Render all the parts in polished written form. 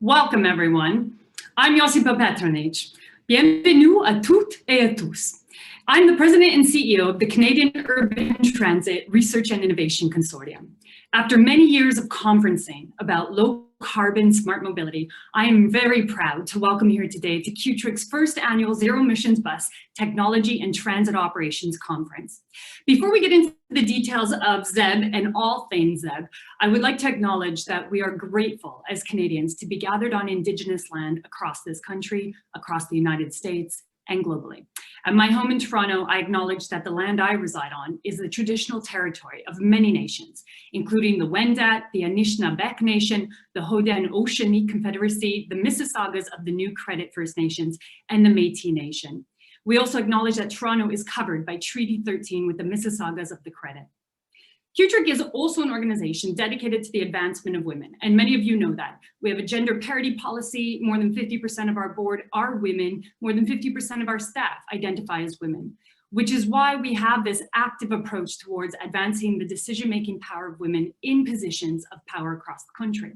Welcome, everyone. I'm Josipa Petrunic. Bienvenue à toutes et à tous. I'm the president and CEO of the Canadian Urban Transit Research and Innovation Consortium. After many years of conferencing about low-carbon smart mobility, I am very proud to welcome you here today to CUTRIC's first annual Zero Emissions Bus Technology and Transit Operations Conference. Before we get into the details of ZEB and all things ZEB, I would like to acknowledge that we are grateful as Canadians to be gathered on Indigenous land across this country, across the United States, and globally. At my home in Toronto, I acknowledge that the land I reside on is the traditional territory of many nations, including the Wendat, the Anishinaabeg Nation, the Haudenosaunee Confederacy, the Mississaugas of the New Credit First Nations, and the Métis Nation. We also acknowledge that Toronto is covered by Treaty 13 with the Mississaugas of the Credit. CUTRIC is also an organization dedicated to the advancement of women, and many of you know that. We have a gender parity policy, more than 50% of our board are women, more than 50% of our staff identify as women, which is why we have this active approach towards advancing the decision-making power of women in positions of power across the country.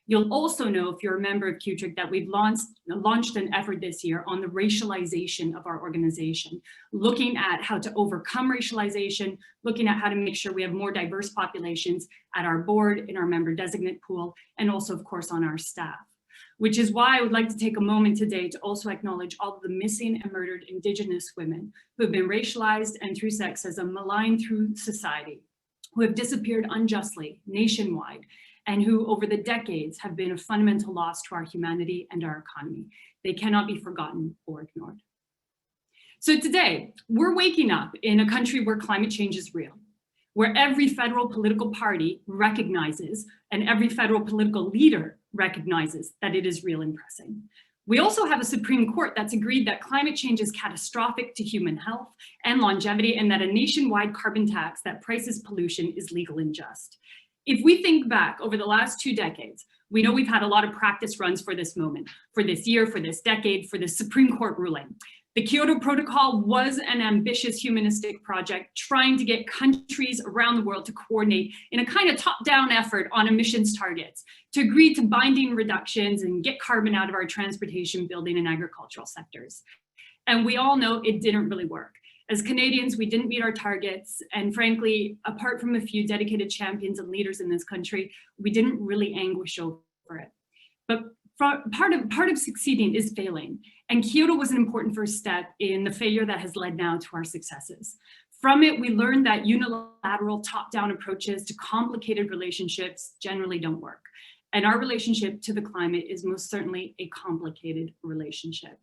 You'll also know, if you're a member of CUTRIC, that we've launched an effort this year on the racialization of our organization, looking at how to overcome racialization, looking at how to make sure we have more diverse populations at our board, in our member designate pool, and also, of course, on our staff. Which is why I would like to take a moment today to also acknowledge all of the missing and murdered Indigenous women who have been racialized and through sexism maligned through society, who have disappeared unjustly nationwide, and who over the decades have been a fundamental loss to our humanity and our economy. They cannot be forgotten or ignored. So today, we're waking up in a country where climate change is real, where every federal political party recognizes and every federal political leader recognizes that it is real and pressing. We also have a Supreme Court that's agreed that climate change is catastrophic to human health and longevity, and that a nationwide carbon tax that prices pollution is legal and just. If we think back over the last 2 decades, we know we've had a lot of practice runs for this moment, for this year, for this decade, for this Supreme Court ruling. The Kyoto Protocol was an ambitious humanistic project trying to get countries around the world to coordinate in a kind of top-down effort on emissions targets, to agree to binding reductions and get carbon out of our transportation, building, and agricultural sectors. And we all know it didn't really work. As Canadians, we didn't meet our targets, and frankly, apart from a few dedicated champions and leaders in this country, we didn't really anguish over it. But part of succeeding is failing, and Kyoto was an important first step in the failure that has led now to our successes. From it, we learned that unilateral top-down approaches to complicated relationships generally don't work, and our relationship to the climate is most certainly a complicated relationship.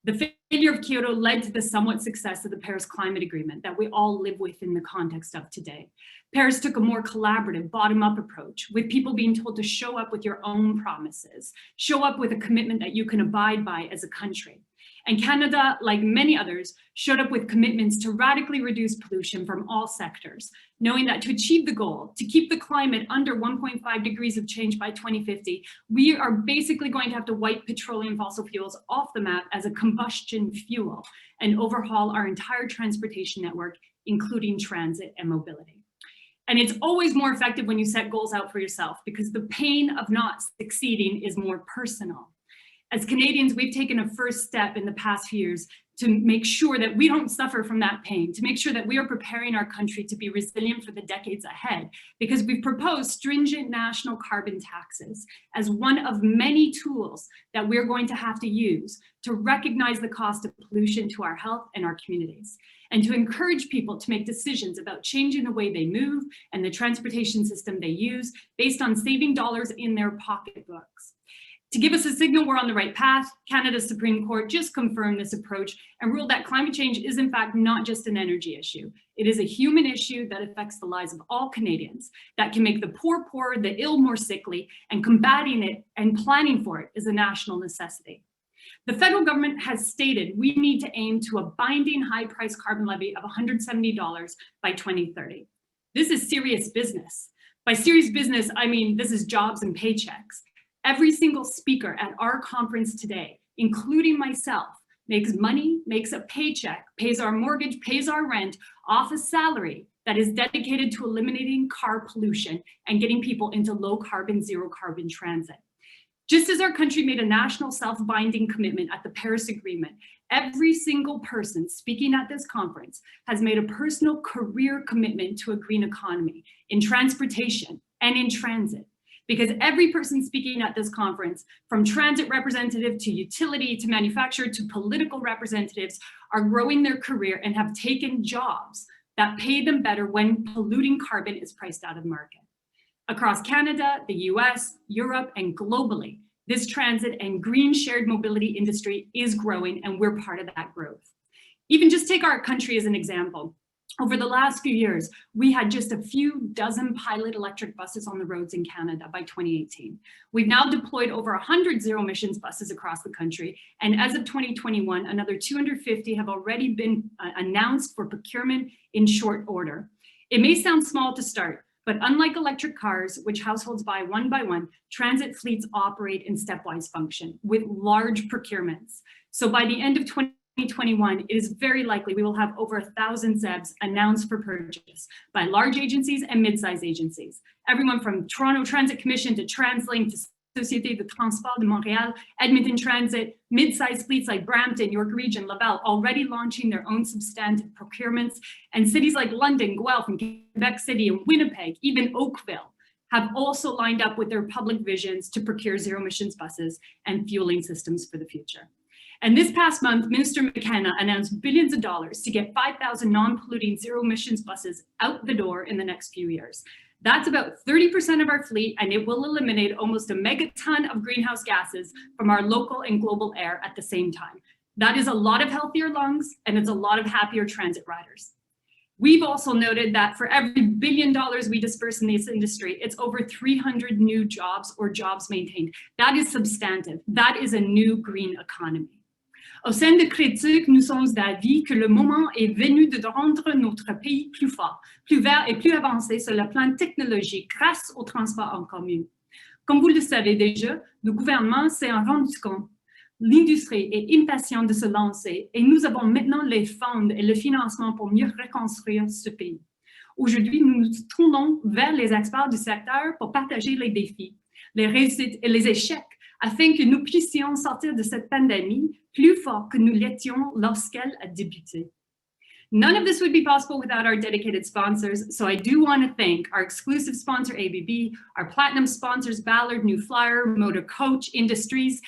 The failure of Kyoto led to the somewhat success of the Paris Climate Agreement that we all live with in the context of today. Paris took a more collaborative, bottom-up approach, with people being told to show up with your own promises, show up with a commitment that you can abide by as a country. And Canada, like many others, showed up with commitments to radically reduce pollution from all sectors, knowing that to achieve the goal, to keep the climate under 1.5 degrees of change by 2050, we are basically going to have to wipe petroleum fossil fuels off the map as a combustion fuel and overhaul our entire transportation network, including transit and mobility. And it's always more effective when you set goals out for yourself, because the pain of not succeeding is more personal. As Canadians, we've taken a first step in the past few years to make sure that we don't suffer from that pain, to make sure that we are preparing our country to be resilient for the decades ahead, because we've proposed stringent national carbon taxes as one of many tools that we're going to have to use to recognize the cost of pollution to our health and our communities, and to encourage people to make decisions about changing the way they move and the transportation system they use based on saving dollars in their pocketbooks. To give us a signal we're on the right path, Canada's Supreme Court just confirmed this approach and ruled that climate change is in fact not just an energy issue. It is a human issue that affects the lives of all Canadians, that can make the poor poorer, the ill more sickly, and combating it and planning for it is a national necessity. The federal government has stated we need to aim to a binding high-price carbon levy of $170 by 2030. This is serious business. By serious business, I mean this is jobs and paychecks. Every single speaker at our conference today, including myself, makes money, makes a paycheck, pays our mortgage, pays our rent off a salary that is dedicated to eliminating car pollution and getting people into low carbon, zero carbon transit. Just as our country made a national self-binding commitment at the Paris Agreement, every single person speaking at this conference has made a personal career commitment to a green economy in transportation and in transit. Because every person speaking at this conference, from transit representative to utility to manufacturer to political representatives, are growing their career and have taken jobs that pay them better when polluting carbon is priced out of the market. Across Canada, the US, Europe, and globally, this transit and green shared mobility industry is growing, and we're part of that growth. Even just take our country as an example. Over the last few years, we had just a few dozen pilot electric buses on the roads in Canada by 2018. We've now deployed over 100 zero emissions buses across the country. And as of 2021, another 250 have already been announced for procurement in short order. It may sound small to start, but unlike electric cars, which households buy one, transit fleets operate in stepwise function with large procurements. So by the end of 2021, it is very likely we will have over 1,000 ZEBs announced for purchase by large agencies and mid-sized agencies. Everyone from Toronto Transit Commission to TransLink to Société de Transport de Montréal, Edmonton Transit, mid-sized fleets like Brampton, York Region, Laval, already launching their own substantive procurements, and cities like London, Guelph, and Quebec City, and Winnipeg, even Oakville, have also lined up with their public visions to procure zero emissions buses and fueling systems for the future. And this past month, Minister McKenna announced billions of dollars to get 5,000 non-polluting zero emissions buses out the door in the next few years. That's about 30% of our fleet, and it will eliminate almost a megaton of greenhouse gases from our local and global air at the same time. That is a lot of healthier lungs, and it's a lot of happier transit riders. We've also noted that for every $1 billion we disperse in this industry, it's over 300 new jobs or jobs maintained. That is substantive. That is a new green economy. Au sein de CUTRIC, nous sommes d'avis que le moment est venu de rendre notre pays plus fort, plus vert et plus avancé sur le plan technologique grâce au transport en commun. Comme vous le savez déjà, le gouvernement s'est rendu compte. L'industrie est impatiente de se lancer et nous avons maintenant les fonds et le financement pour mieux reconstruire ce pays. Aujourd'hui, nous nous tournons vers les experts du secteur pour partager les défis, les réussites et les échecs afin que nous puissions sortir de cette pandémie plus fort que nous l'étions lorsqu'elle a débuté. None of this would be possible without our dedicated sponsors, so I do want to thank our exclusive sponsor, ABB, our platinum sponsors, Ballard, New Flyer, Motor Coach Industries,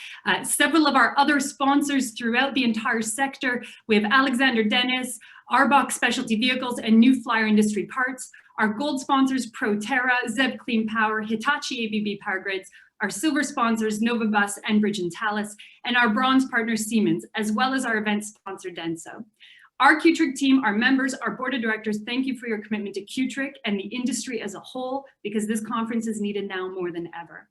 several of our other sponsors throughout the entire sector. We have Alexander Dennis, Arbach Specialty Vehicles, and New Flyer Industry Parts. Our gold sponsors, Proterra, Zeb Clean Power, Hitachi ABB Power Grids, our silver sponsors, Nova Bus, Enbridge, and Thales, and our bronze partner, Siemens, as well as our event sponsor, Denso. Our CUTRIC team, our members, our board of directors, thank you for your commitment to CUTRIC and the industry as a whole, because this conference is needed now more than ever.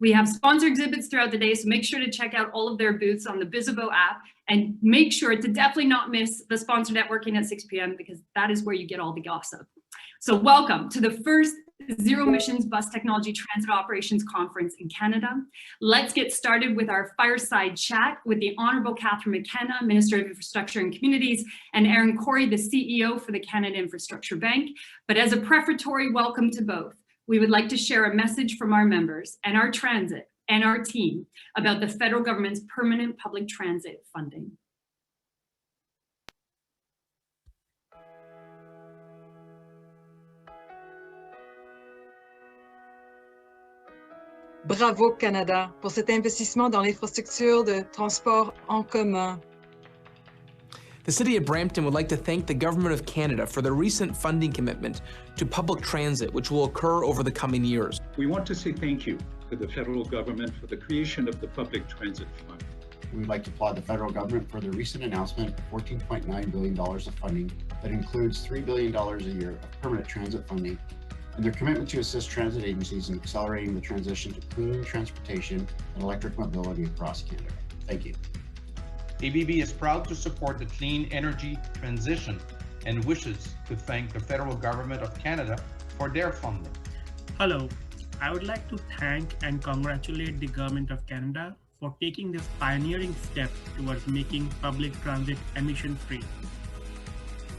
We have sponsor exhibits throughout the day, so make sure to check out all of their booths on the Bizzabo app, and make sure to definitely not miss the sponsor networking at 6 p.m. because that is where you get all the gossip. So welcome to the first Zero Emissions Bus Technology Transit Operations Conference in Canada. Let's get started with our fireside chat with the Honourable Catherine McKenna, Minister of Infrastructure and Communities, and Ehren Cory, the CEO for the Canada Infrastructure Bank. But as a prefatory welcome to both, we would like to share a message from our members and our transit and our team about the federal government's permanent public transit funding. Bravo Canada pour cet investissement dans l'infrastructure de transport en commun. The City of Brampton would like to thank the Government of Canada for their recent funding commitment to public transit, which will occur over the coming years. We want to say thank you to the federal government for the creation of the Public Transit Fund. We'd like to applaud the federal government for their recent announcement of $14.9 billion of funding that includes $3 billion a year of permanent transit funding, and their commitment to assist transit agencies in accelerating the transition to clean transportation and electric mobility across Canada. Thank you. ABB is proud to support the clean energy transition and wishes to thank the federal government of Canada for their funding. Hello, I would like to thank and congratulate the Government of Canada for taking this pioneering step towards making public transit emission-free.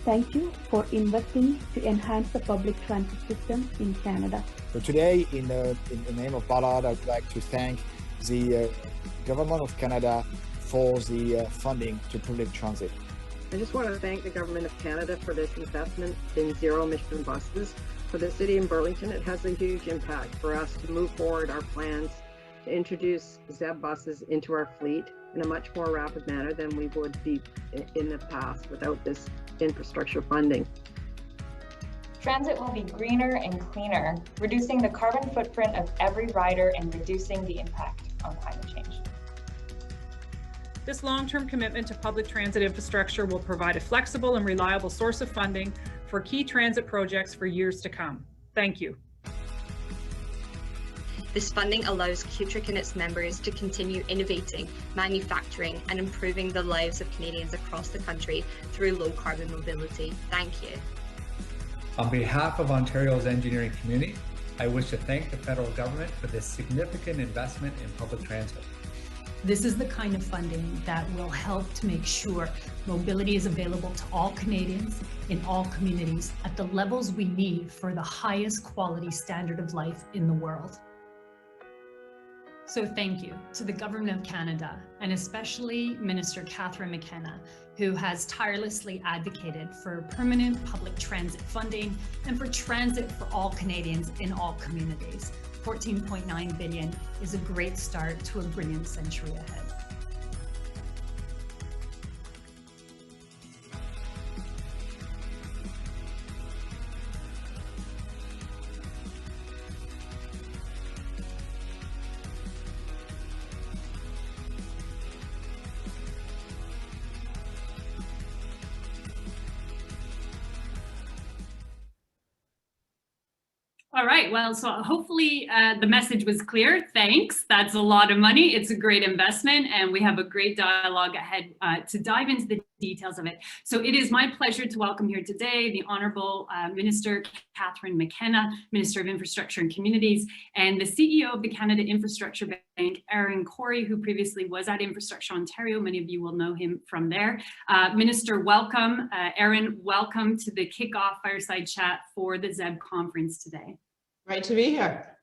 Thank you for investing to enhance the public transit system in Canada. So today, in the name of Ballard, I would like to thank the Government of Canada for the funding to public transit. I just want to thank the Government of Canada for this investment in zero-emission buses. For the city in Burlington, it has a huge impact for us to move forward our plans to introduce ZEB buses into our fleet in a much more rapid manner than we would be in the past without this infrastructure funding. Transit will be greener and cleaner, reducing the carbon footprint of every rider and reducing the impact on climate change. This long-term commitment to public transit infrastructure will provide a flexible and reliable source of funding for key transit projects for years to come. Thank you. This funding allows CUTRIC and its members to continue innovating, manufacturing and improving the lives of Canadians across the country through low carbon mobility. Thank you. On behalf of Ontario's engineering community, I wish to thank the federal government for this significant investment in public transit. This is the kind of funding that will help to make sure mobility is available to all Canadians in all communities at the levels we need for the highest quality standard of life in the world. So thank you to the Government of Canada, and especially Minister McKenna, who has tirelessly advocated for permanent public transit funding and for transit for all Canadians in all communities. 14.9 billion is a great start to a brilliant century ahead. All right, well, so hopefully the message was clear. Thanks, that's a lot of money. It's a great investment and we have a great dialogue ahead to dive into the details of it. So it is my pleasure to welcome here today the Honourable Minister McKenna, Minister of Infrastructure and Communities, and the CEO of the Canada Infrastructure Bank, Ehren Cory, who previously was at Infrastructure Ontario. Many of you will know him from there. Minister, welcome. Ehren, welcome to the kickoff fireside chat for the ZEB conference today. Great to be here.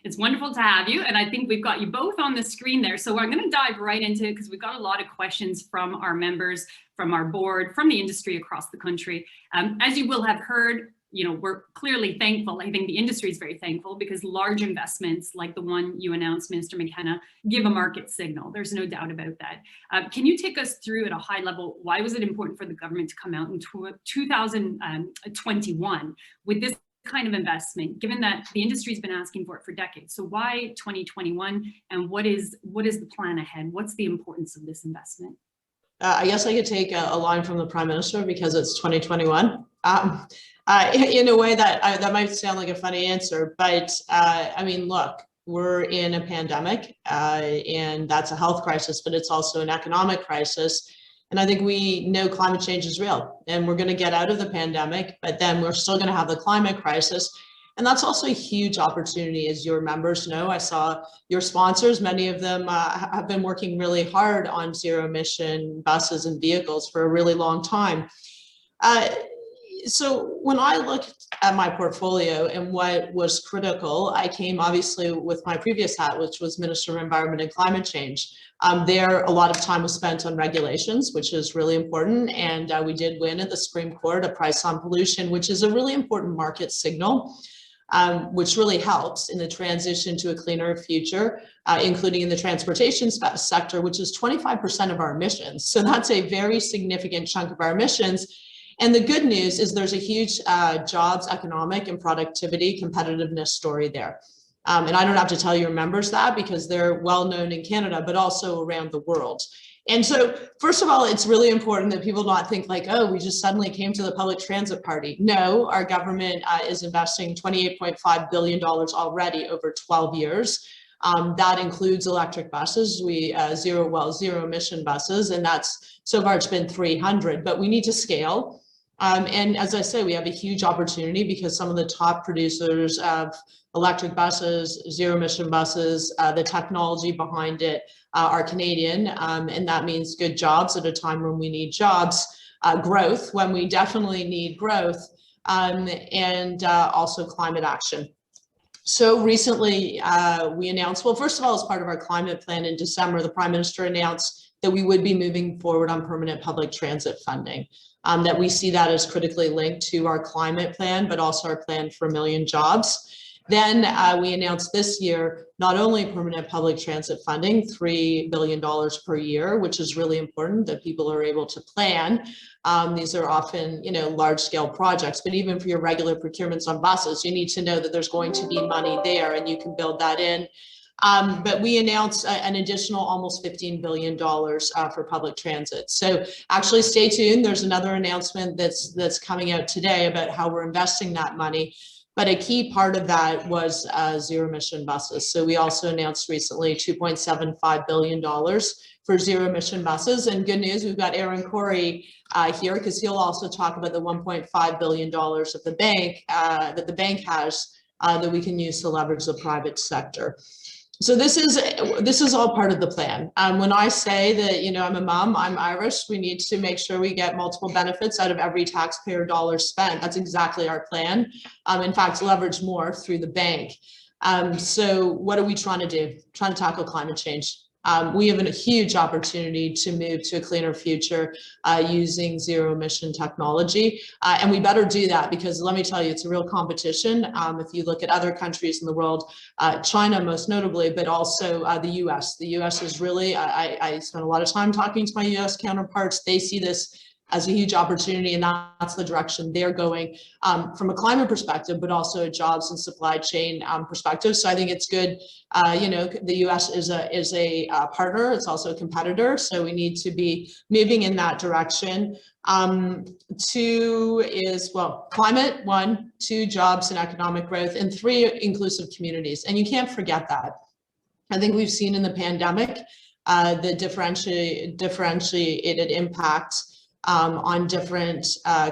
It's wonderful to have you. And I think we've got you both on the screen there. So I'm going to dive right into it because we've got a lot of questions from our members, from our board, from the industry across the country. As you will have heard, we're clearly thankful. I think the industry is very thankful because large investments like the one you announced, Minister McKenna, give a market signal. There's no doubt about that. Can you take us through at a high level, why was it important for the government to come out in 2021 with this kind of investment, given that the industry's been asking for it for decades? So why 2021, and what is the plan ahead? What's the importance of this investment? I guess I could take a line from the Prime Minister because it's 2021. In a way that might sound like a funny answer, but I mean, look, we're in a pandemic and that's a health crisis, but it's also an economic crisis. And I think we know climate change is real and we're going to get out of the pandemic, but then we're still going to have the climate crisis. And that's also a huge opportunity, as your members know. I saw your sponsors, many of them have been working really hard on zero emission buses and vehicles for a really long time. So when I looked at my portfolio and what was critical, I came obviously with my previous hat, which was Minister of Environment and Climate Change. There, a lot of time was spent on regulations, which is really important. And we did win at the Supreme Court a price on pollution, which is a really important market signal, which really helps in the transition to a cleaner future, including in the transportation sector, which is 25% of our emissions. So that's a very significant chunk of our emissions. And the good news is there's a huge jobs, economic and productivity competitiveness story there. And I don't have to tell your members that because they're well known in Canada, but also around the world. And so, first of all, it's really important that people not think like, oh, we just suddenly came to the public transit party. No, our government is investing $28.5 billion already over 12 years. That includes electric buses, zero emission buses, and that's, so far it's been 300, but we need to scale. And as I say, we have a huge opportunity because some of the top producers of electric buses, zero emission buses, the technology behind it are Canadian. And that means good jobs at a time when we need jobs, growth when we definitely need growth, and also climate action. So recently we announced, well, first of all, as part of our climate plan in December, the Prime Minister announced that we would be moving forward on permanent public transit funding, that we see that as critically linked to our climate plan, but also our plan for 1 million jobs. Then we announced this year, not only permanent public transit funding, $3 billion per year, which is really important that people are able to plan. These are often, large scale projects, but even for your regular procurements on buses, you need to know that there's going to be money there and you can build that in. But we announced an additional almost $15 billion for public transit. So actually stay tuned. There's another announcement that's coming out today about how we're investing that money. But a key part of that was zero emission buses. So we also announced recently $2.75 billion for zero emission buses. And good news, we've got Ehren Cory here because he'll also talk about the $1.5 billion of the bank that the bank has that we can use to leverage the private sector. So this is all part of the plan. When I say that, I'm a mom, I'm Irish, we need to make sure we get multiple benefits out of every taxpayer dollar spent. That's exactly our plan. In fact, leverage more through the bank. So what are we trying to do? Trying to tackle climate change. We have a huge opportunity to move to a cleaner future using zero emission technology. And we better do that because let me tell you, it's a real competition. If you look at other countries in the world, China most notably, but also the US. The US is really, I spent a lot of time talking to my US counterparts. They see this as a huge opportunity, and that's the direction they're going from a climate perspective, but also a jobs and supply chain perspective. So I think it's good. The U.S. is a partner. It's also a competitor. So we need to be moving in that direction. 2 is, well, climate, 1, 2, jobs and economic growth, and 3, inclusive communities. And you can't forget that. I think we've seen in the pandemic the differentiated impact on different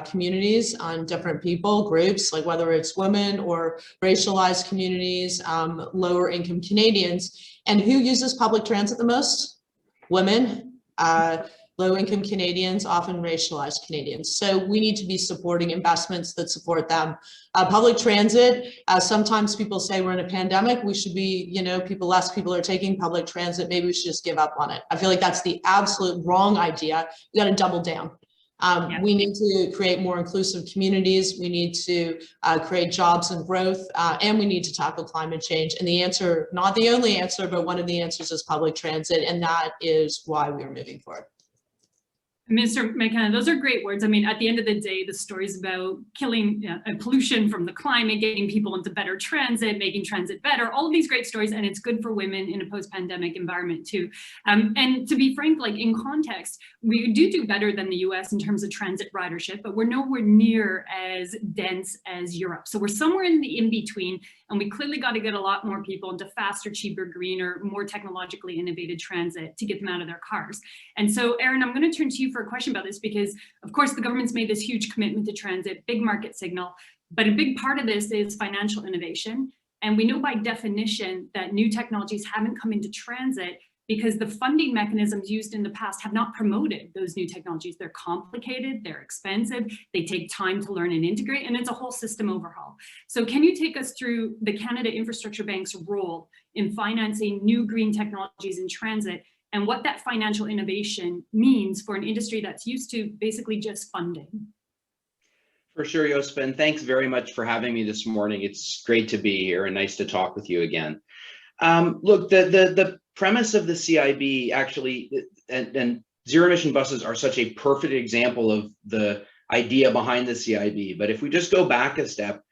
communities, on different people, groups, like whether it's women or racialized communities, lower income Canadians. And who uses public transit the most? Women, low income Canadians, often racialized Canadians. So we need to be supporting investments that support them. Public transit, sometimes people say we're in a pandemic, we should be, less people are taking public transit, maybe we should just give up on it. I feel like that's the absolute wrong idea. We got to double down. We need to create more inclusive communities. We need to create jobs and growth, and we need to tackle climate change. And the answer, not the only answer, but one of the answers is public transit. And that is why we are moving forward. Mr. McKenna, those are great words. I mean, at the end of the day, the stories about killing pollution from the climate, getting people into better transit, making transit better, all of these great stories, and it's good for women in a post-pandemic environment too. And to be frank, like in context, we do better than the US in terms of transit ridership, but we're nowhere near as dense as Europe. So we're somewhere in the in-between, and we clearly got to get a lot more people into faster, cheaper, greener, more technologically innovative transit to get them out of their cars. And so, Ehren, I'm going to turn to you for a question about this because, of course, the government's made this huge commitment to transit, big market signal, but a big part of this is financial innovation. And we know by definition that new technologies haven't come into transit because the funding mechanisms used in the past have not promoted those new technologies. They're complicated, they're expensive, they take time to learn and integrate, and it's a whole system overhaul. So can you take us through the Canada Infrastructure Bank's role in financing new green technologies in transit and what that financial innovation means for an industry that's used to basically just funding? For sure, Josipa, and thanks very much for having me this morning. It's great to be here and nice to talk with you again. Look, the premise of the CIB actually, and zero emission buses are such a perfect example of the idea behind the CIB. But if we just go back a step,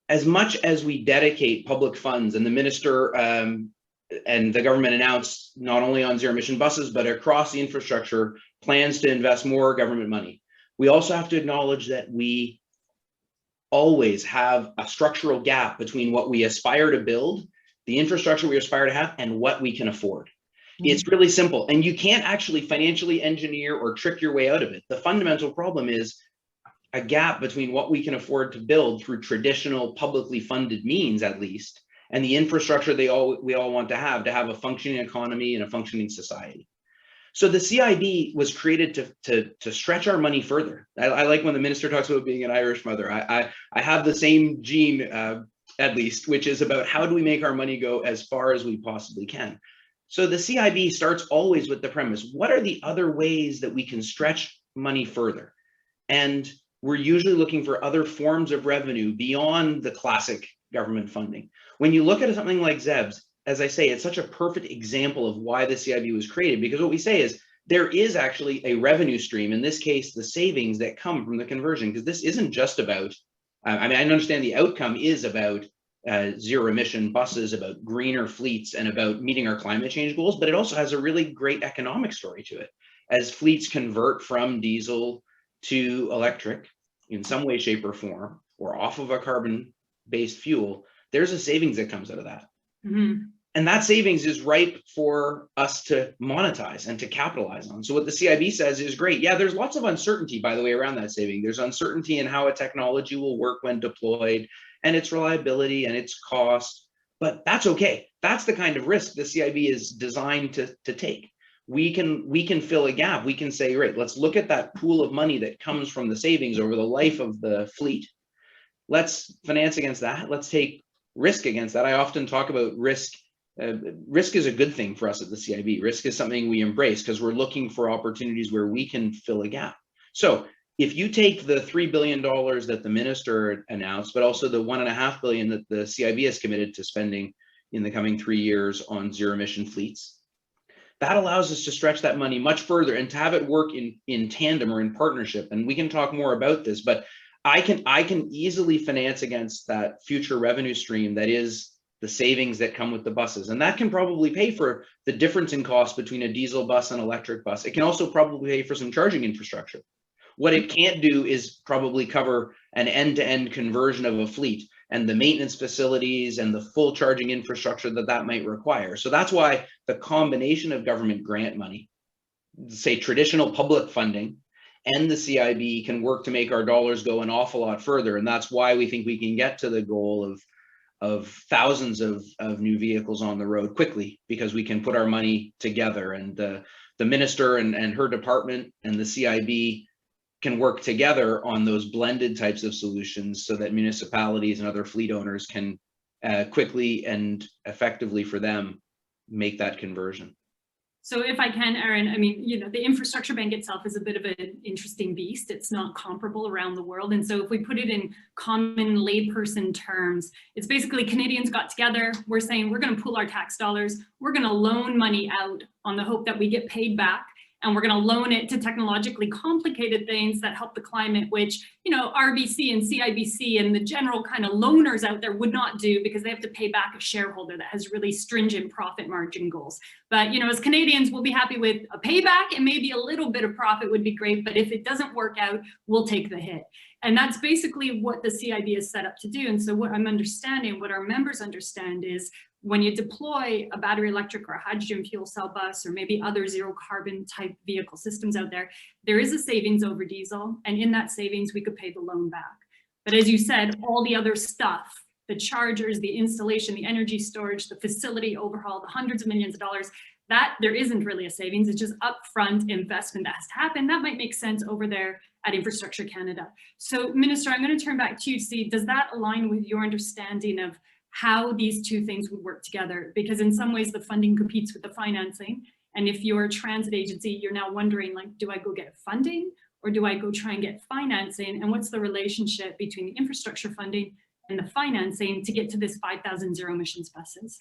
as much as we dedicate public funds, and the minister and the government announced not only on zero emission buses, but across the infrastructure plans to invest more government money, we also have to acknowledge that we always have a structural gap between what we aspire to build, the infrastructure we aspire to have, and what we can afford. It's really simple, and you can't actually financially engineer or trick your way out of it. The fundamental problem is a gap between what we can afford to build through traditional publicly funded means, at least, and the infrastructure we all want to have a functioning economy and a functioning society. So the CIB was created to stretch our money further. I like when the minister talks about being an Irish mother. I have the same gene at least, which is about how do we make our money go as far as we possibly can. So the CIB starts always with the premise, what are the other ways that we can stretch money further? And we're usually looking for other forms of revenue beyond the classic government funding. When you look at something like ZEBS, as I say, it's such a perfect example of why the CIB was created, because what we say is there is actually a revenue stream, in this case, the savings that come from the conversion, because this isn't just about, I mean, I understand the outcome is about zero emission buses, about greener fleets, and about meeting our climate change goals, but it also has a really great economic story to it. As fleets convert from diesel to electric in some way, shape, or form, or off of a carbon-based fuel, there's a savings that comes out of that. Mm-hmm. And that savings is ripe for us to monetize and to capitalize on. So what the CIB says is great. Yeah, there's lots of uncertainty, by the way, around that saving. There's uncertainty in how a technology will work when deployed, and its reliability and its cost, but that's okay. That's the kind of risk the CIB is designed to take. We can fill a gap. We can say, right, let's look at that pool of money that comes from the savings over the life of the fleet. Let's finance against that. Let's take risk against that. I often talk about risk. Risk is a good thing for us at the CIB. Risk is something we embrace because we're looking for opportunities where we can fill a gap. So if you take the $3 billion that the minister announced, but also the $1.5 billion that the CIB has committed to spending in the coming 3 years on zero emission fleets, that allows us to stretch that money much further and to have it work in tandem or in partnership. And we can talk more about this, but I can easily finance against that future revenue stream that is the savings that come with the buses. And that can probably pay for the difference in cost between a diesel bus and electric bus. It can also probably pay for some charging infrastructure. What it can't do is probably cover an end-to-end conversion of a fleet and the maintenance facilities and the full charging infrastructure that might require. So that's why the combination of government grant money, say traditional public funding, and the CIB can work to make our dollars go an awful lot further. And that's why we think we can get to the goal of thousands of new vehicles on the road quickly, because we can put our money together. And the minister and her department and the CIB can work together on those blended types of solutions so that municipalities and other fleet owners can quickly and effectively for them make that conversion. So if I can, Ehren, I mean, you know, the infrastructure bank itself is a bit of an interesting beast. It's not comparable around the world. And so if we put it in common layperson terms, it's basically Canadians got together. We're saying we're going to pool our tax dollars. We're going to loan money out on the hope that we get paid back. And we're going to loan it to technologically complicated things that help the climate, which, you know, RBC and CIBC and the general kind of loaners out there would not do because they have to pay back a shareholder that has really stringent profit margin goals. But, you know, as Canadians, we'll be happy with a payback, and maybe a little bit of profit would be great. But if it doesn't work out, we'll take the hit. And that's basically what the CIB is set up to do. And so what I'm understanding, what our members understand is, when you deploy a battery electric or a hydrogen fuel cell bus, or maybe other zero carbon type vehicle systems out there, there is a savings over diesel. And in that savings, we could pay the loan back. But as you said, all the other stuff, the chargers, the installation, the energy storage, the facility overhaul, the hundreds of millions of dollars, that there isn't really a savings. It's just upfront investment that has to happen. That might make sense over there at Infrastructure Canada. So Minister, I'm going to turn back to you to see, does that align with your understanding of how these two things would work together? Because in some ways the funding competes with the financing. And if you're a transit agency, you're now wondering, like, do I go get funding or do I go try and get financing? And what's the relationship between the infrastructure funding and the financing to get to this 5,000 zero emissions buses?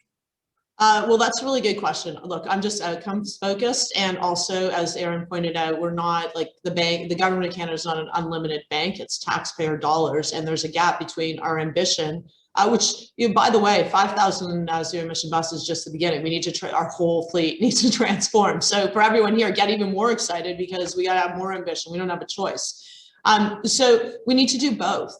Well, that's a really good question. Look, I'm just outcomes focused. And also, as Ehren pointed out, we're not like the bank, the government of Canada is not an unlimited bank, it's taxpayer dollars. And there's a gap between our ambition, which, you know, by the way, 5,000 zero emission buses is just the beginning. We need to, our whole fleet needs to transform. So for everyone here, get even more excited because we gotta have more ambition. We don't have a choice. So we need to do both.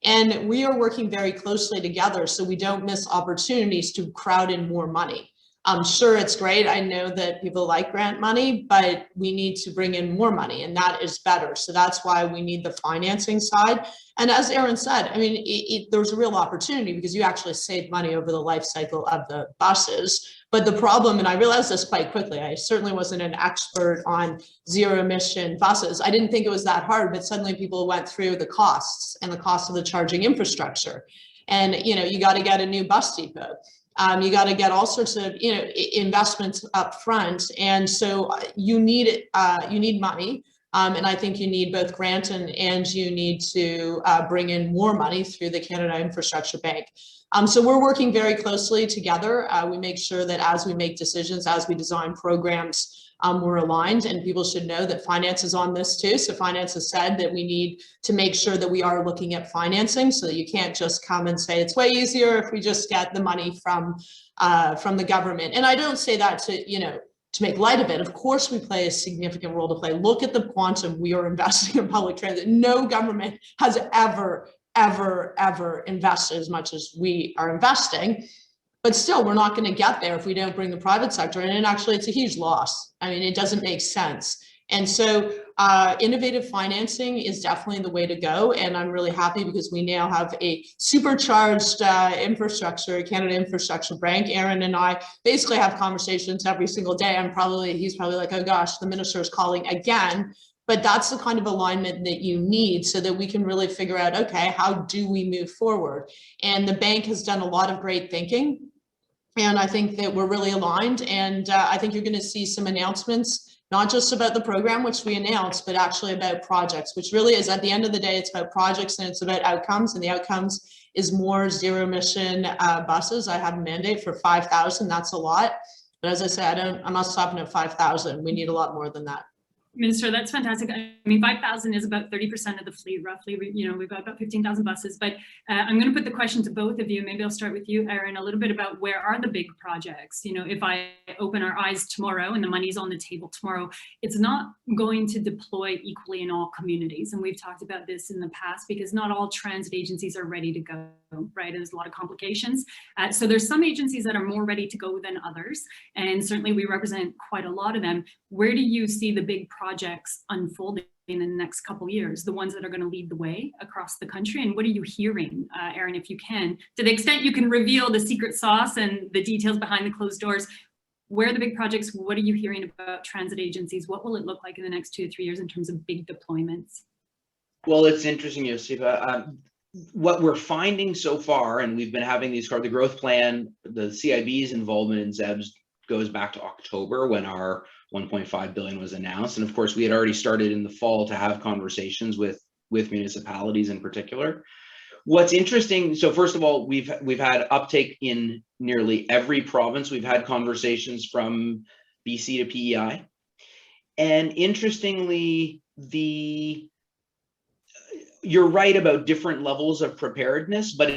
And we are working very closely together so we don't miss opportunities to crowd in more money. I'm sure it's great. I know that people like grant money, but we need to bring in more money, and that is better. So that's why we need the financing side. And as Ehren said, I mean, there's a real opportunity because you actually save money over the life cycle of the buses. But the problem, and I realized this quite quickly, I certainly wasn't an expert on zero emission buses. I didn't think it was that hard, but suddenly people went through the costs and the cost of the charging infrastructure. And, you got to get a new bus depot. You got to get all sorts of, investments up front. And so you need money. And I think you need both grant and you need to bring in more money through the Canada Infrastructure Bank. So we're working very closely together. We make sure that as we make decisions, as we design programs, we're aligned, and people should know that finance is on this too. So finance has said that we need to make sure that we are looking at financing, so that you can't just come and say it's way easier if we just get the money from the government. And I don't say that to make light of it. Of course, we play a significant role to play. Look at the quantum we are investing in public transit. No government has ever invested as much as we are investing. But still, we're not going to get there if we don't bring the private sector in. And actually, it's a huge loss. I mean, it doesn't make sense. And so innovative financing is definitely the way to go. And I'm really happy because we now have a supercharged infrastructure, Canada Infrastructure Bank. Ehren and I basically have conversations every single day. He's probably like, oh gosh, the minister is calling again. But that's the kind of alignment that you need so that we can really figure out, okay, how do we move forward? And the bank has done a lot of great thinking. And I think that we're really aligned. And I think you're going to see some announcements, not just about the program, which we announced, but actually about projects, which really is, at the end of the day, it's about projects and it's about outcomes. And the outcomes is more zero emission buses. I have a mandate for 5,000. That's a lot. But as I said, I'm not stopping at 5,000. We need a lot more than that. Minister, that's fantastic. I mean, 5,000 is about 30% of the fleet, roughly. We've got about 15,000 buses, but I'm going to put the question to both of you. Maybe I'll start with you, Ehren, a little bit about where are the big projects? If I open our eyes tomorrow and the money's on the table tomorrow, it's not going to deploy equally in all communities. And we've talked about this in the past because not all transit agencies are ready to go, right? There's a lot of complications. So there's some agencies that are more ready to go than others. And certainly we represent quite a lot of them. Where do you see the big projects unfolding in the next couple of years, the ones that are going to lead the way across the country? And what are you hearing, Ehren, if you can, to the extent you can reveal the secret sauce and the details behind the closed doors? Where are the big projects? What are you hearing about transit agencies? What will it look like in the next 2 to 3 years in terms of big deployments? Well, it's interesting, Josipa. What we're finding so far, and we've been having these, the growth plan, the CIB's involvement in ZEBs goes back to October when our 1.5 billion was announced. And of course, we had already started in the fall to have conversations with municipalities in particular. What's interesting, so first of all, we've had uptake in nearly every province. We've had conversations from BC to PEI. And interestingly, you're right about different levels of preparedness, but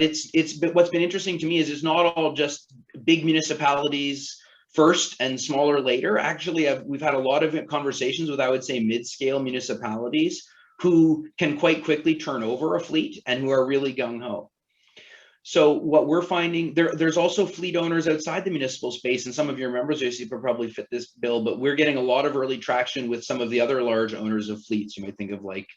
what's been interesting to me is it's not all just big municipalities first and smaller later. Actually, we've had a lot of conversations with, I would say, mid-scale municipalities who can quite quickly turn over a fleet and who are really gung-ho. So what we're finding, there's also fleet owners outside the municipal space, and some of your members, Josipa, probably fit this bill, but we're getting a lot of early traction with some of the other large owners of fleets. You might think of like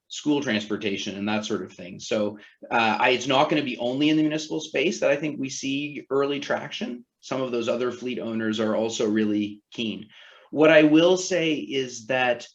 school transportation and that sort of thing. So it's not going to be only in the municipal space that I think we see early traction. Some of those other fleet owners are also really keen. What I will say is that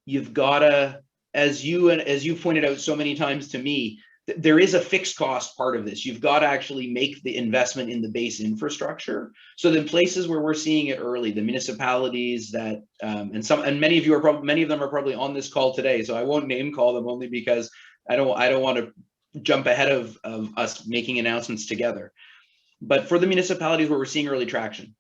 you've got to, as you pointed out so many times to me, there is a fixed cost part of this. You've got to actually make the investment in the base infrastructure. So the places where we're seeing it early, the municipalities that, and many of them are probably on this call today. So I won't name call them only because I don't want to jump ahead of us making announcements together. But for the municipalities where we're seeing early traction,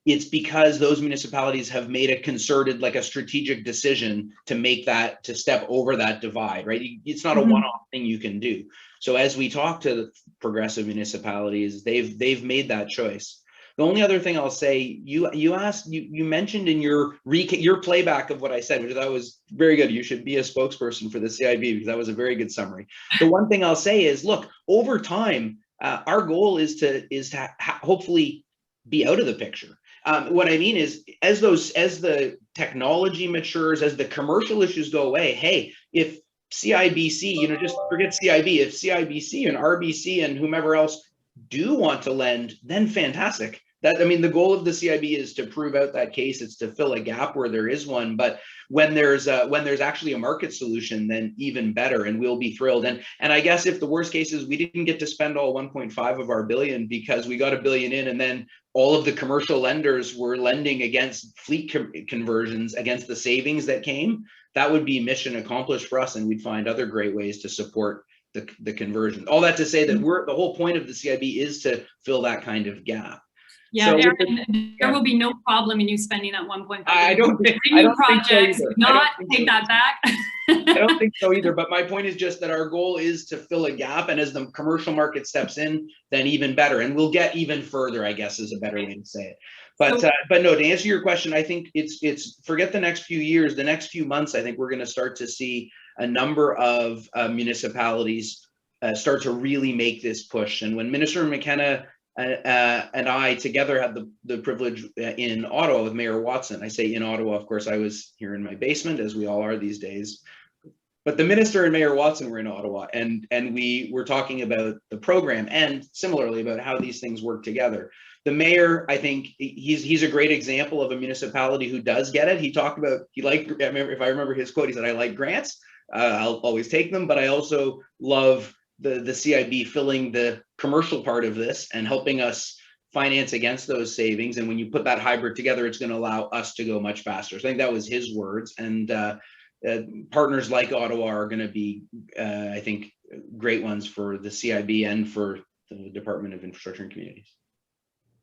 it's because those municipalities have made a concerted, like a strategic decision to step over that divide, right? It's not a one-off thing you can do. So as we talk to the progressive municipalities, they've made that choice. The only other thing I'll say, you mentioned in your playback of what I said, which I thought was very good. You should be a spokesperson for the CIB because that was a very good summary. The one thing I'll say is, look, over time, our goal is to hopefully be out of the picture. What I mean is, as the technology matures, as the commercial issues go away, hey, if CIBC, just forget CIB, if CIBC and RBC and whomever else do want to lend, then fantastic. I mean, the goal of the CIB is to prove out that case. It's to fill a gap where there is one. But when there's actually a market solution, then even better, and we'll be thrilled. And I guess if the worst case is we didn't get to spend all 1.5 of our billion because we got $1 billion in, and then all of the commercial lenders were lending against fleet conversions against the savings that came, that would be mission accomplished for us, and we'd find other great ways to support the conversion. All that to say that the whole point of the CIB is to fill that kind of gap. Yeah, So Ehren, there will be no problem in you spending that 1.5. I don't think projects. so either. Not take that back. I don't think so either. But my point is just that our goal is to fill a gap, and as the commercial market steps in, then even better. And we'll get even further, I guess, is a better way to say it. But no, to answer your question, I think it's forget the next few years. The next few months, I think we're going to start to see a number of municipalities start to really make this push. And when Minister McKenna and I together had the privilege in Ottawa with Mayor Watson. I say in Ottawa, of course, I was here in my basement, as we all are these days. But the minister and Mayor Watson were in Ottawa, and we were talking about the program and similarly about how these things work together. The mayor, I think he's a great example of a municipality who does get it. He talked about, if I remember his quote, he said, "I like grants. I'll always take them, but I also love the CIB filling the commercial part of this and helping us finance against those savings. And when you put that hybrid together, it's going to allow us to go much faster." So I think that was his words. And partners like Ottawa are going to be, I think, great ones for the CIB and for the Department of Infrastructure and Communities.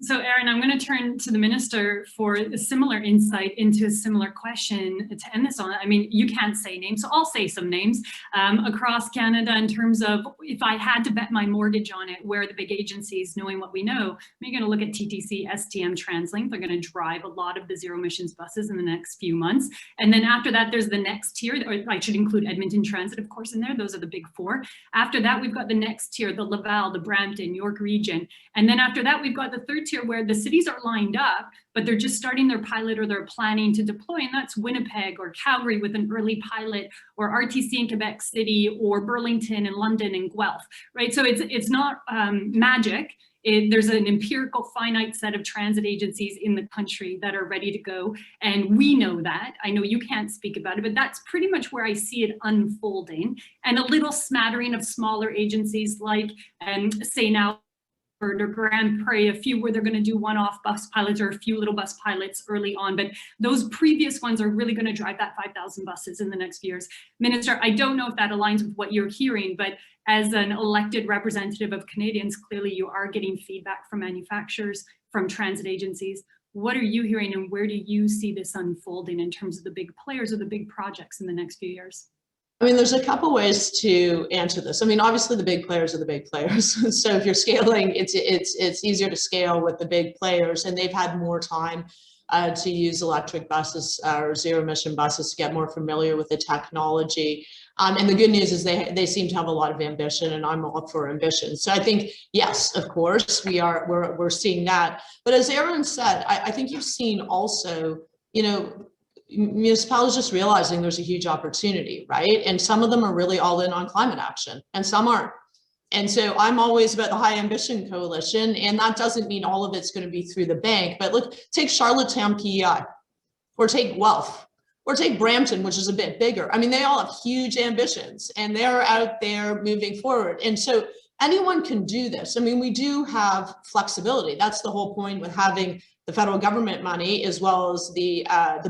So Ehren, I'm going to turn to the minister for a similar insight into a similar question to end this on. I mean, you can't say names, so I'll say some names across Canada in terms of if I had to bet my mortgage on it, where are the big agencies, knowing what we know. You're going to look at TTC, STM, TransLink. They're going to drive a lot of the zero emissions buses in the next few months. And then after that, there's the next tier, or I should include Edmonton Transit, of course, in there. Those are the big four. After that, we've got the next tier, the Laval, the Brampton, York Region. And then after that, we've got the third tier where the cities are lined up, but they're just starting their pilot or they're planning to deploy, and that's Winnipeg or Calgary with an early pilot, or RTC in Quebec City, or Burlington and London and Guelph, right? So it's not magic. There's an empirical finite set of transit agencies in the country that are ready to go. And we know that. I know you can't speak about it, but that's pretty much where I see it unfolding. And a little smattering of smaller agencies like, say now, or Grand Prairie, a few where they're going to do one-off bus pilots or a few little bus pilots early on, but those previous ones are really going to drive that 5,000 buses in the next few years. Minister, I don't know if that aligns with what you're hearing, but as an elected representative of Canadians, clearly you are getting feedback from manufacturers, from transit agencies. What are you hearing, and where do you see this unfolding in terms of the big players or the big projects in the next few years? I mean, there's a couple ways to answer this. I mean, obviously the big players are the big players. So if you're scaling, it's easier to scale with the big players, and they've had more time to use electric buses or zero emission buses to get more familiar with the technology. And the good news is they seem to have a lot of ambition, and I'm all for ambition. So I think, yes, of course, we're seeing that. But as Ehren said, I think you've seen also, you know, municipalities just realizing there's a huge opportunity, right? And some of them are really all in on climate action and some aren't. And so I'm always about the High Ambition Coalition, and that doesn't mean all of it's going to be through the bank. But look, take Charlottetown PEI, or take Guelph, or take Brampton, which is a bit bigger. I mean, they all have huge ambitions and they're out there moving forward. And so anyone can do this. I mean, we do have flexibility. That's the whole point with having the federal government money as well as the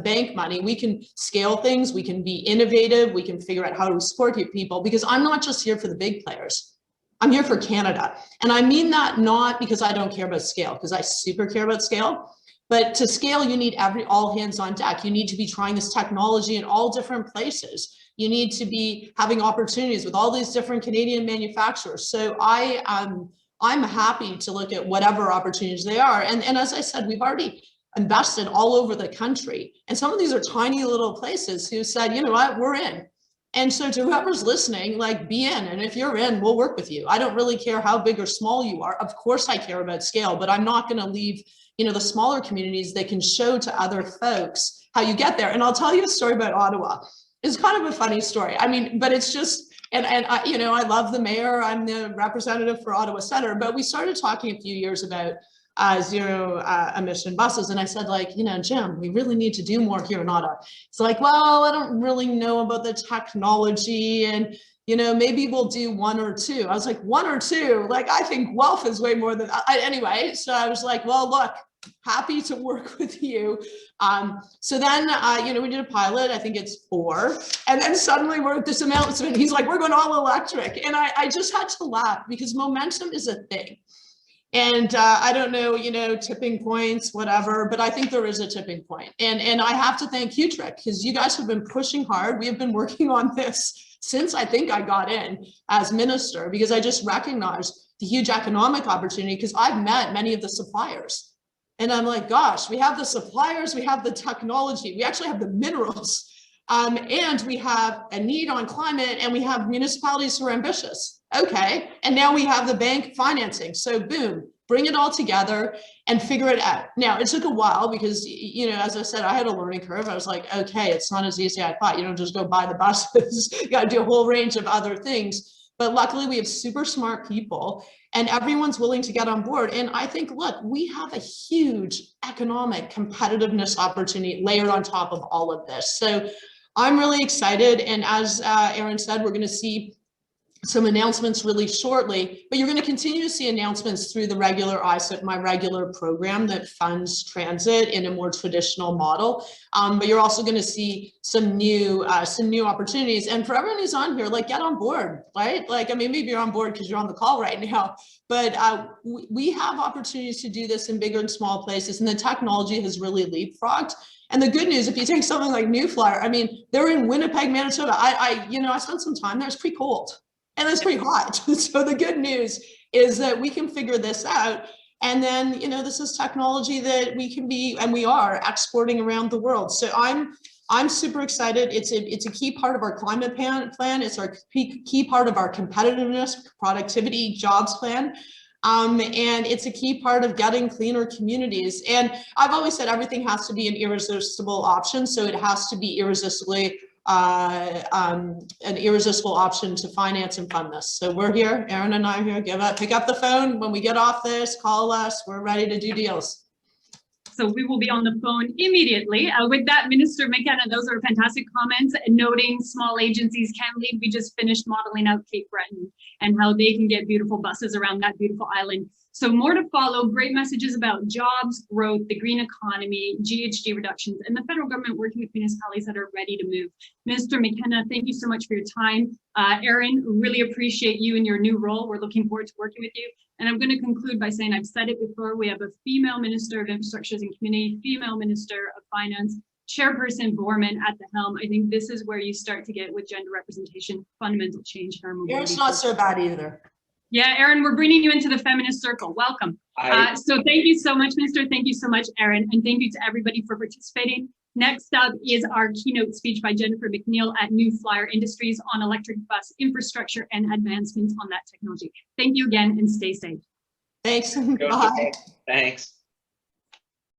bank money. We can scale things, we can be innovative, we can figure out how to support people, because I'm not just here for the big players. I'm here for Canada. And I mean that not because I don't care about scale, because I super care about scale, but to scale, you need all hands on deck. You need to be trying this technology in all different places. You need to be having opportunities with all these different Canadian manufacturers. So I'm happy to look at whatever opportunities they are. And as I said, we've already invested all over the country. And some of these are tiny little places who said, you know what, we're in. And so to whoever's listening, like, be in. And if you're in, we'll work with you. I don't really care how big or small you are. Of course I care about scale, but I'm not going to leave, you know, the smaller communities that can show to other folks how you get there. And I'll tell you a story about Ottawa. It's kind of a funny story. I mean, but it's just, and I, you know, I love the mayor. I'm the representative for Ottawa Centre, but we started talking a few years about zero emission buses. And I said, like, you know, Jim, we really need to do more here in Ottawa. It's like, well, I don't really know about the technology, and, you know, maybe we'll do 1 or 2. I was like, 1 or 2? Like, I think Guelph is way more than anyway. So I was like, well, look, happy to work with you. So then, you know, we did a pilot, I think it's 4. And then suddenly we're at this announcement. He's like, we're going all electric. And I just had to laugh because momentum is a thing. And I don't know, you know, tipping points, whatever, but I think there is a tipping point. And I have to thank CUTRIC because you guys have been pushing hard. We have been working on this since I think I got in as minister, because I just recognized the huge economic opportunity, because I've met many of the suppliers. And I'm like, gosh, we have the suppliers, we have the technology, we actually have the minerals, and we have a need on climate, and we have municipalities who are ambitious. Okay, and now we have the bank financing. So boom, bring it all together and figure it out. Now, it took a while because, you know, as I said, I had a learning curve. I was like, okay, it's not as easy as I thought. You don't just go buy the buses, you got to do a whole range of other things. But luckily, we have super smart people and everyone's willing to get on board. And I think, look, we have a huge economic competitiveness opportunity layered on top of all of this. So I'm really excited. And as Ehren said, we're going to see some announcements really shortly, but you're going to continue to see announcements through the regular ISIP, my regular program that funds transit in a more traditional model. But you're also going to see some new opportunities. And for everyone who's on here, like, get on board, right? Like, I mean, maybe you're on board because you're on the call right now, but we have opportunities to do this in bigger and small places, and the technology has really leapfrogged. And the good news, if you take something like New Flyer, I mean, they're in Winnipeg, Manitoba. You know, I spent some time there. It's pretty cold. And it's pretty hot. So the good news is that we can figure this out. And then, you know, this is technology that we can be, and we are exporting around the world. So I'm super excited. It's a key part of our climate plan. It's our key part of our competitiveness, productivity, jobs plan. And it's a key part of getting cleaner communities. And I've always said everything has to be an irresistible option. So it has to be an irresistible option to finance and fund this. So we're here, Ehren and I are here. Pick up the phone when we get off this, call us. We're ready to do deals. So we will be on the phone immediately. With that, Minister McKenna, those are fantastic comments, noting small agencies can lead. We just finished modeling out Cape Breton and how they can get beautiful buses around that beautiful island. So more to follow, great messages about jobs, growth, the green economy, GHG reductions, and the federal government working with municipalities that are ready to move. Minister McKenna, thank you so much for your time. Ehren, really appreciate you in your new role. We're looking forward to working with you. And I'm going to conclude by saying, I've said it before, we have a female Minister of Infrastructures and Community, female Minister of Finance, Chairperson Borman at the helm. I think this is where you start to get, with gender representation, fundamental change in our mobility. It's not so bad either. Yeah, Ehren, we're bringing you into the feminist circle. Welcome. So thank you so much, Minister. Thank you so much, Ehren. And thank you to everybody for participating. Next up is our keynote speech by Jennifer McNeil at New Flyer Industries on electric bus infrastructure and advancements on that technology. Thank you again and stay safe. Thanks. Bye. Thanks.